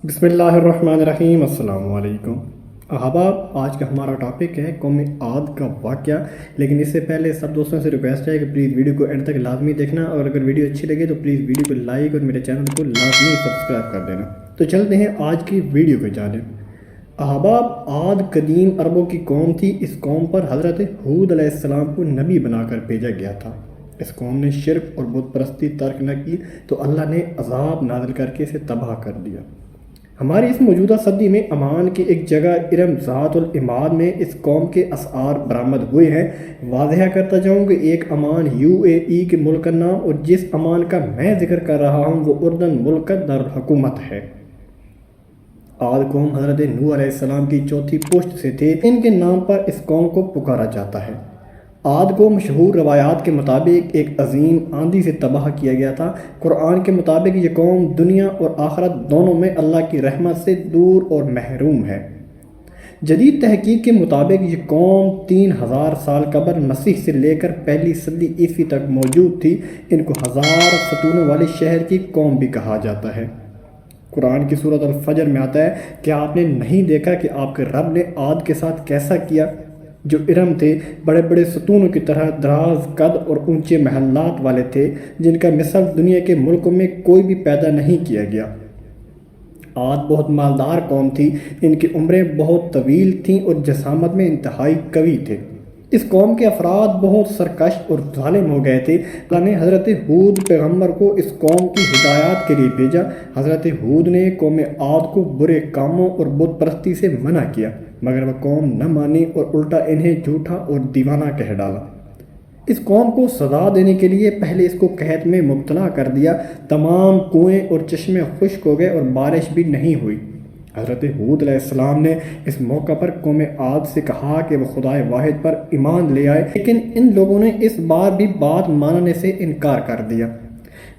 بسم اللہ الرحمن الرحیم۔ السلام علیکم احباب، آج کا ہمارا ٹاپک ہے قوم عاد کا واقعہ۔ لیکن اس سے پہلے سب دوستوں سے ریکویسٹ ہے کہ پلیز ویڈیو کو اینڈ تک لازمی دیکھنا، اور اگر ویڈیو اچھی لگے تو پلیز ویڈیو کو لائک اور میرے چینل کو لازمی سبسکرائب کر دینا۔ تو چلتے ہیں آج کی ویڈیو کی جانب۔ احباب، عاد قدیم عربوں کی قوم تھی۔ اس قوم پر حضرت ہود علیہ السلام کو نبی بنا کر بھیجا گیا تھا۔ اس قوم نے شرک اور بت پرستی ترک نہ کی تو اللہ نے عذاب نازل کر کے اسے تباہ کر دیا۔ ہماری اس موجودہ صدی میں امان کی ایک جگہ ارم ذات العماد میں اس قوم کے اثار برآمد ہوئے ہیں۔ واضح کرتا جاؤں کہ ایک امان UAE کے ملک کا نام، اور جس امان کا میں ذکر کر رہا ہوں وہ اردن ملک کا دارالحکومت ہے۔ عاد قوم حضرت نوح علیہ السلام کی چوتھی پشت سے تھے۔ ان کے نام پر اس قوم کو پکارا جاتا ہے۔ عاد کو مشہور روایات کے مطابق ایک عظیم آندھی سے تباہ کیا گیا تھا۔ قرآن کے مطابق یہ قوم دنیا اور آخرت دونوں میں اللہ کی رحمت سے دور اور محروم ہے۔ جدید تحقیق کے مطابق یہ قوم 3000 سال قبل مسیح سے لے کر پہلی صدی عیسوی تک موجود تھی۔ ان کو 1000 ستونوں والے شہر کی قوم بھی کہا جاتا ہے۔ قرآن کی سورۃ الفجر میں آتا ہے کہ آپ نے نہیں دیکھا کہ آپ کے رب نے عاد کے ساتھ کیسا کیا، جو ارم تھے، بڑے بڑے ستونوں کی طرح دراز قد اور اونچے محلات والے تھے، جن کا مثل دنیا کے ملکوں میں کوئی بھی پیدا نہیں کیا گیا۔ عاد بہت مالدار قوم تھی۔ ان کی عمریں بہت طویل تھیں اور جسامت میں انتہائی قوی تھے۔ اس قوم کے افراد بہت سرکش اور ظالم ہو گئے تھے۔ اللہ نے حضرت ہود پیغمبر کو اس قوم کی ہدایات کے لیے بھیجا۔ حضرت ہود نے قوم عاد کو برے کاموں اور بت پرستی سے منع کیا، مگر وہ قوم نہ مانی اور الٹا انہیں جھوٹا اور دیوانہ کہہ ڈالا۔ اس قوم کو سزا دینے کے لیے پہلے اس کو قحط میں مبتلا کر دیا۔ تمام کنویں اور چشمے خشک ہو گئے اور بارش بھی نہیں ہوئی۔ حضرت ہود علیہ السلام نے اس موقع پر قوم عاد سے کہا کہ وہ خدائے واحد پر ایمان لے آئے، لیکن ان لوگوں نے اس بار بھی بات ماننے سے انکار کر دیا،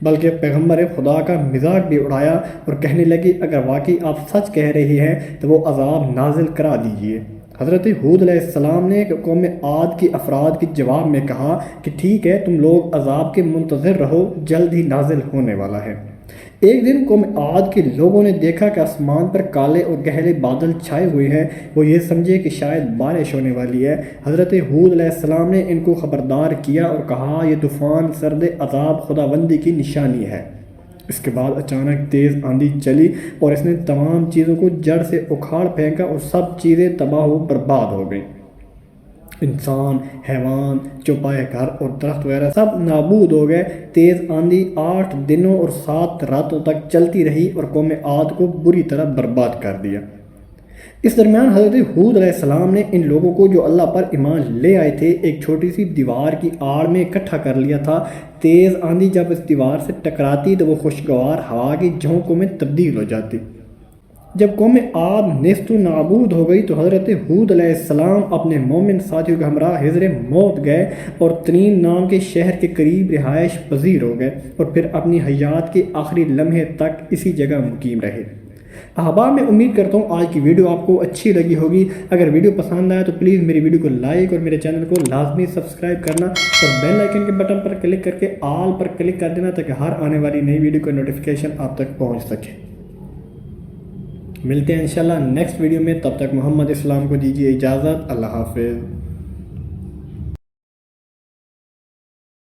بلکہ پیغمبر خدا کا مذاق بھی اڑایا اور کہنے لگے اگر واقعی آپ سچ کہہ رہے ہیں تو وہ عذاب نازل کرا دیجئے۔ حضرت ہود علیہ السلام نے قوم عاد کے افراد کے جواب میں کہا کہ ٹھیک ہے، تم لوگ عذاب کے منتظر رہو، جلد ہی نازل ہونے والا ہے۔ ایک دن قوم عاد کے لوگوں نے دیکھا کہ آسمان پر کالے اور گہرے بادل چھائے ہوئے ہیں۔ وہ یہ سمجھے کہ شاید بارش ہونے والی ہے۔ حضرت ہود علیہ السلام نے ان کو خبردار کیا اور کہا یہ طوفان سرد عذاب خداوندی کی نشانی ہے۔ اس کے بعد اچانک تیز آندھی چلی اور اس نے تمام چیزوں کو جڑ سے اکھاڑ پھینکا اور سب چیزیں تباہ و برباد ہو گئیں۔ انسان، حیوان، چوپائے گھر اور درخت وغیرہ سب نابود ہو گئے۔ تیز آندھی 8 دنوں اور 7 راتوں تک چلتی رہی اور قوم عاد کو بری طرح برباد کر دیا۔ اس درمیان حضرت ہود علیہ السلام نے ان لوگوں کو جو اللہ پر ایمان لے آئے تھے ایک چھوٹی سی دیوار کی آڑ میں اکٹھا کر لیا تھا۔ تیز آندھی جب اس دیوار سے ٹکراتی تو وہ خوشگوار ہوا کی جھونکوں میں تبدیل ہو جاتی۔ جب قوم عاد نیست و نابود ہو گئی تو حضرت ہود علیہ السلام اپنے مومن ساتھیوں کے ہمراہ حضر موت گئے اور تنین نام کے شہر کے قریب رہائش پذیر ہو گئے اور پھر اپنی حیات کے آخری لمحے تک اسی جگہ مقیم رہے۔ احباب، میں امید کرتا ہوں آج کی ویڈیو آپ کو اچھی لگی ہوگی۔ اگر ویڈیو پسند آیا تو پلیز میری ویڈیو کو لائک اور میرے چینل کو لازمی سبسکرائب کرنا اور بیل آئیکن کے بٹن پر کلک کر کے آل پر کلک کر دینا تاکہ ہر آنے والی نئی ویڈیو کا نوٹیفیکیشن آپ تک پہنچ سکے۔ ملتے ہیں انشاءاللہ نیکسٹ ویڈیو میں، تب تک محمد اسلام کو دیجیے اجازت۔ اللہ حافظ۔